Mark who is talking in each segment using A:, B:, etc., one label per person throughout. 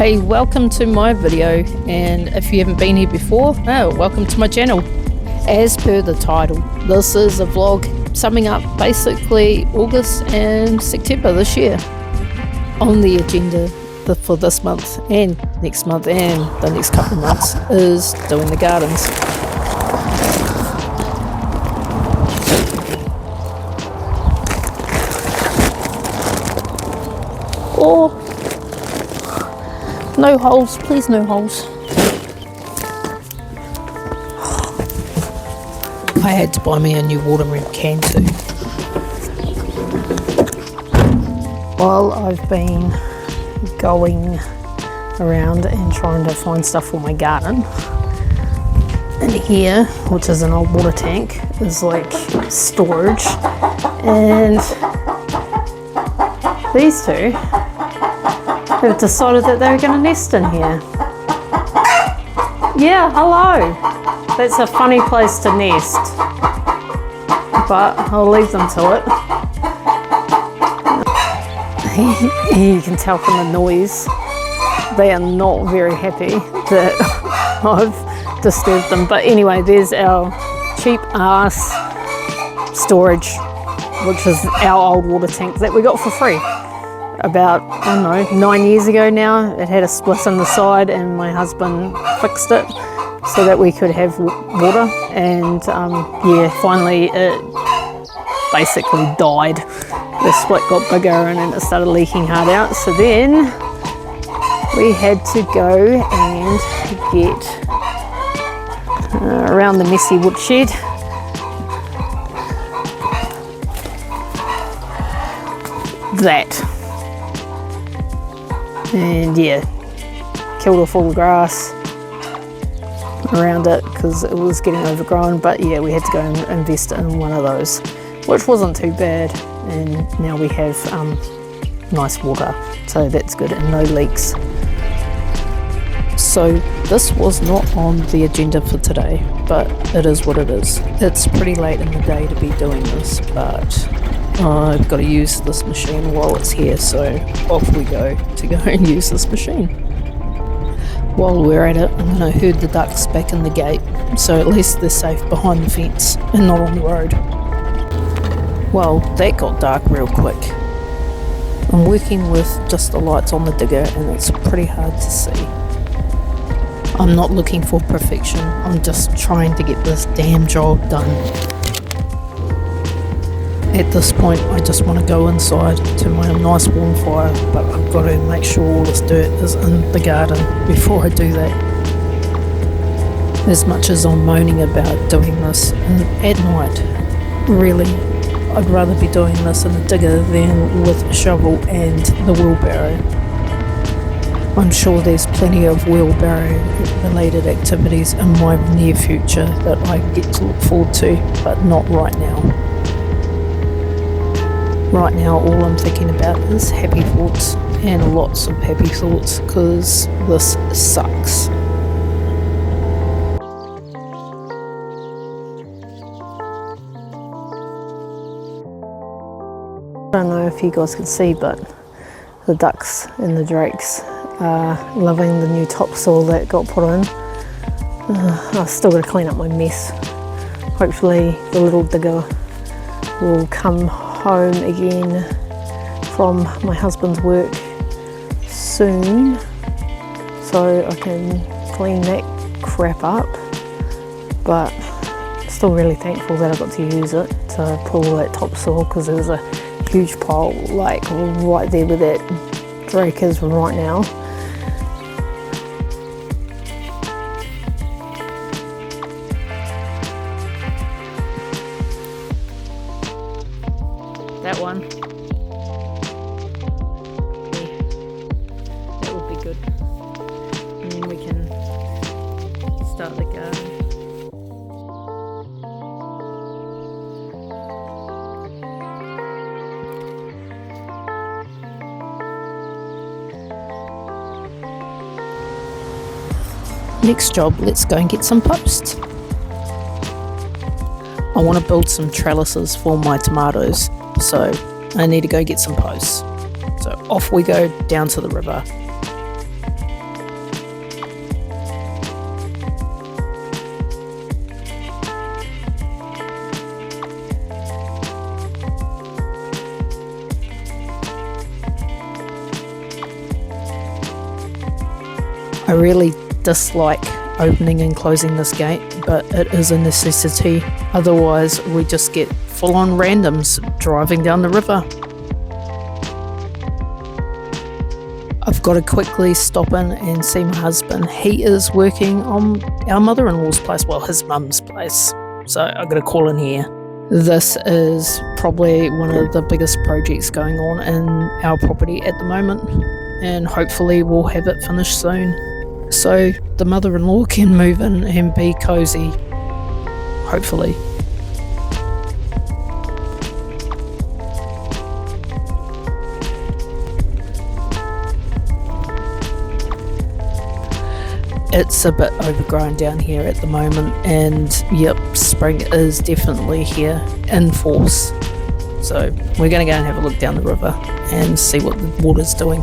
A: Hey, welcome to my video, and if you haven't been here before, welcome to my channel. As per the title, this is a vlog summing up basically August and September this year. On the agenda for this month and next month and the next couple of months is doing the gardens. Oh, no holes, please no holes. I had to buy me a new watering can too. While I've been going around and trying to find stuff for my garden, in here, which is an old water tank, is like storage, and these two have decided that they're going to nest in here. Yeah, hello. That's a funny place to nest, but I'll leave them to it. You can tell from the noise, they are not very happy that I've disturbed them. But anyway, there's our cheap ass storage, which is our old water tank that we got for free about, I don't know, 9 years ago now. It had a split in the side and my husband fixed it so that we could have water, and yeah, finally it basically died. The split got bigger and then it started leaking hard out, so then we had to go and get around the messy woodshed that, and yeah, killed off all the grass around it because it was getting overgrown. But yeah, we had to go and invest in one of those, which wasn't too bad, and now we have nice water, so that's good, and no leaks. So this was not on the agenda for today, but it is what it is. It's pretty late in the day to be doing this, but I've got to use this machine while it's here, so off we go to go and use this machine. While we're at it, I'm going to herd the ducks back in the gate, so at least they're safe behind the fence and not on the road. Well, that got dark real quick. I'm working with just the lights on the digger and it's pretty hard to see. I'm not looking for perfection, I'm just trying to get this damn job done. At this point, I just want to go inside to my nice warm fire, but I've got to make sure all this dirt is in the garden before I do that. As much as I'm moaning about doing this at night, really, I'd rather be doing this in a digger than with a shovel and the wheelbarrow. I'm sure there's plenty of wheelbarrow-related activities in my near future that I get to look forward to, but not right now. Right now, all I'm thinking about is happy thoughts, and lots of happy thoughts, because this sucks. I don't know if you guys can see, but the ducks and the drakes are loving the new topsoil that got put in. I've still got to clean up my mess. Hopefully the little digger will come home again from my husband's work soon, so I can clean that crap up. But still really thankful that I got to use it to pull all that topsoil, because there was a huge pile like right there where that drake is right now. That one. Yeah, that would be good. And then we can start the garden. Next job, let's go and get some posts. I want to build some trellises for my tomatoes, so I need to go get some posts. So off we go down to the river. I really dislike opening and closing this gate, but it is a necessity. Otherwise, we just get full-on randoms driving down the river. I've got to quickly stop in and see my husband. He is working on our mother-in-law's place, well, his mum's place. So I've got to call in here. This is probably one of the biggest projects going on in our property at the moment, and hopefully we'll have it finished soon, so the mother-in-law can move in and be cozy, hopefully. It's a bit overgrown down here at the moment, and yep, spring is definitely here in force. So we're going to go and have a look down the river and see what the water's doing.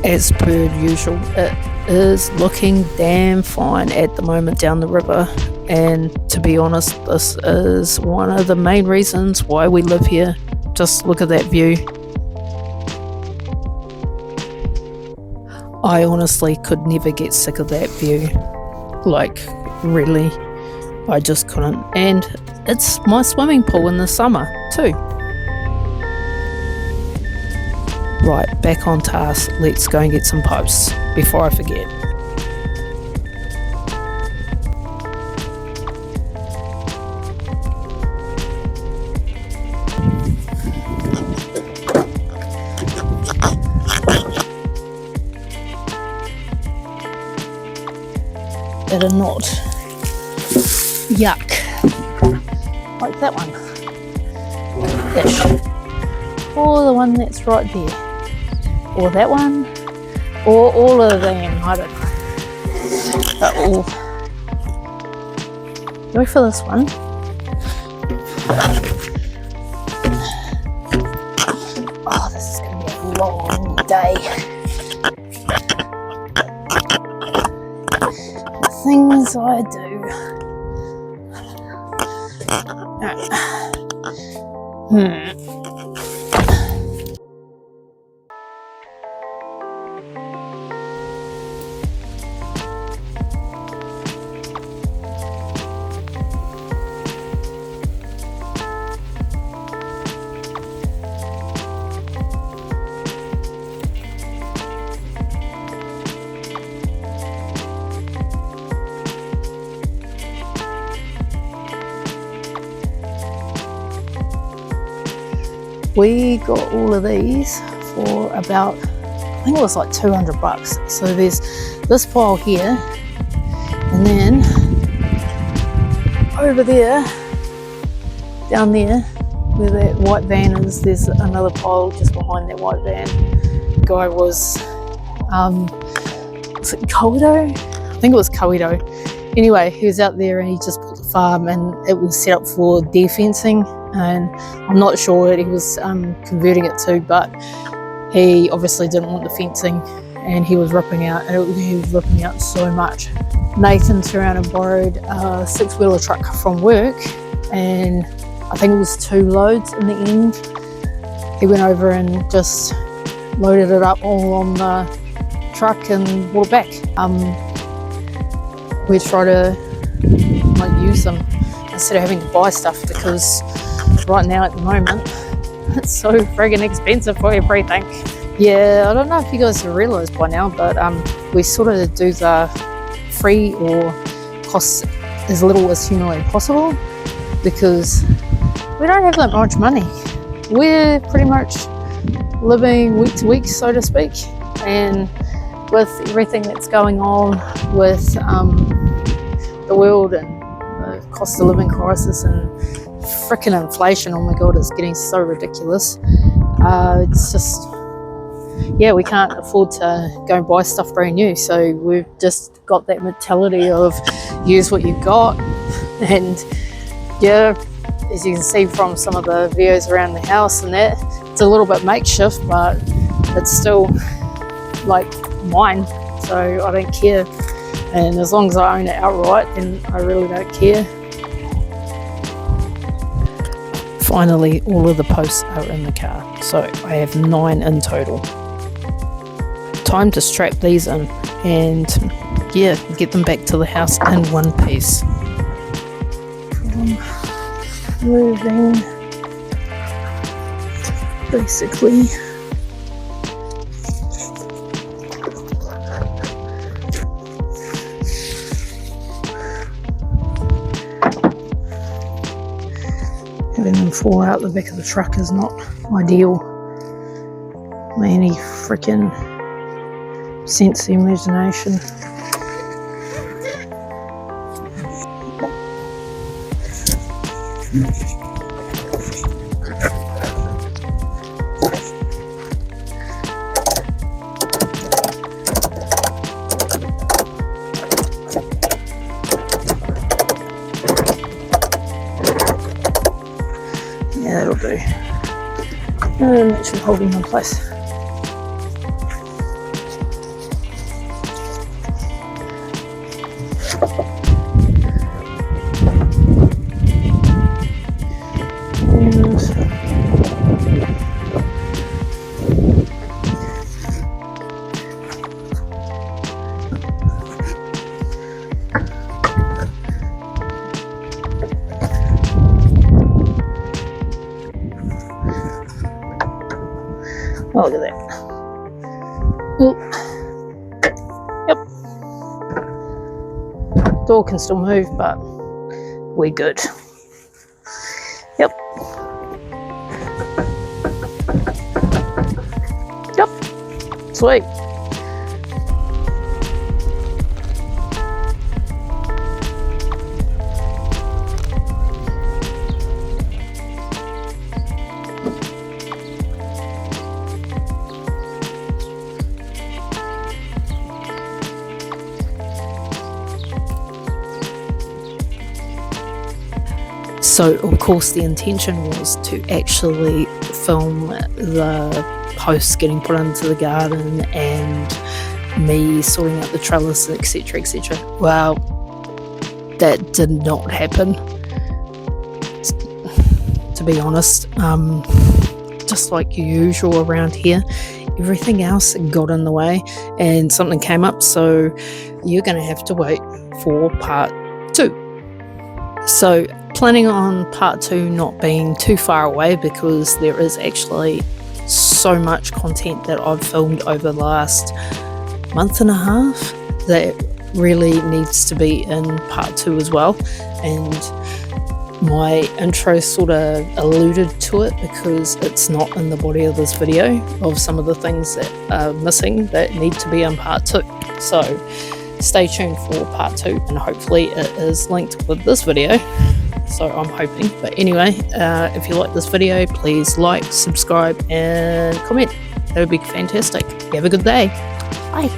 A: As per usual, it is looking damn fine at the moment down the river, and to be honest, this is one of the main reasons why we live here. Just look at that view. I honestly could never get sick of that view. Like, really, I just couldn't. And it's my swimming pool in the summer too. Right, back on task. Let's go and get some posts before I forget. That are not yuck, like that one, ish, or the one that's right there, or that one, or all of them, I don't know, but all. Go for this one. Oh, this is going to be a long day. Things I do. We got all of these for about, I think it was like $200. So there's this pile here, and then over there, down there, where that white van is, there's another pile just behind that white van. The guy was it Koido? I think it was Koido. Anyway, he was out there and he just bought the farm, and it was set up for deer fencing. And I'm not sure what he was converting it to, but he obviously didn't want the fencing, and he was ripping out, and he was ripping out so much. Nathan turned around and borrowed a 6-wheeler truck from work, and I think it was 2 loads in the end. He went over and just loaded it up all on the truck and brought it back. We try to use them instead of having to buy stuff, because right now at the moment it's so friggin' expensive for everything. Yeah, I don't know if you guys have realised by now, but we sort of do the free or cost as little as humanly possible, because we don't have that much money. We're pretty much living week to week, so to speak, and with everything that's going on with the world and the cost of living crisis and frickin' inflation, oh my god, it's getting so ridiculous. It's just, yeah, we can't afford to go and buy stuff brand new, so we've just got that mentality of use what you've got. And yeah, as you can see from some of the videos around the house and that, it's a little bit makeshift, but it's still like mine, so I don't care. And as long as I own it outright, then I really don't care. finally all of the posts are in the car, so I have 9 in total. Time to strap these in and yeah, get them back to the house in one piece. Moving basically having them fall out the back of the truck is not ideal. Any freaking sense the imagination. Yeah, that'll do. And that should hold him in place. Oh, look at that. Ooh. Yep. Door can still move, but we're good. Yep. Yep. Sweet. So of course the intention was to actually film the posts getting put into the garden and me sorting out the trellis, etc, etc. Well, that did not happen, to be honest. Just like usual around here, everything else got in the way and something came up, so you're going to have to wait for part 2. So planning on part 2 not being too far away, because there is actually so much content that I've filmed over the last month and a half that really needs to be in part 2 as well. And my intro sort of alluded to it because it's not in the body of this video, of some of the things that are missing that need to be in part 2. So stay tuned for part 2, and hopefully it is linked with this video. So I'm hoping. But anyway, if you like this video, please like, subscribe and comment. That would be fantastic. You have a good day. Bye.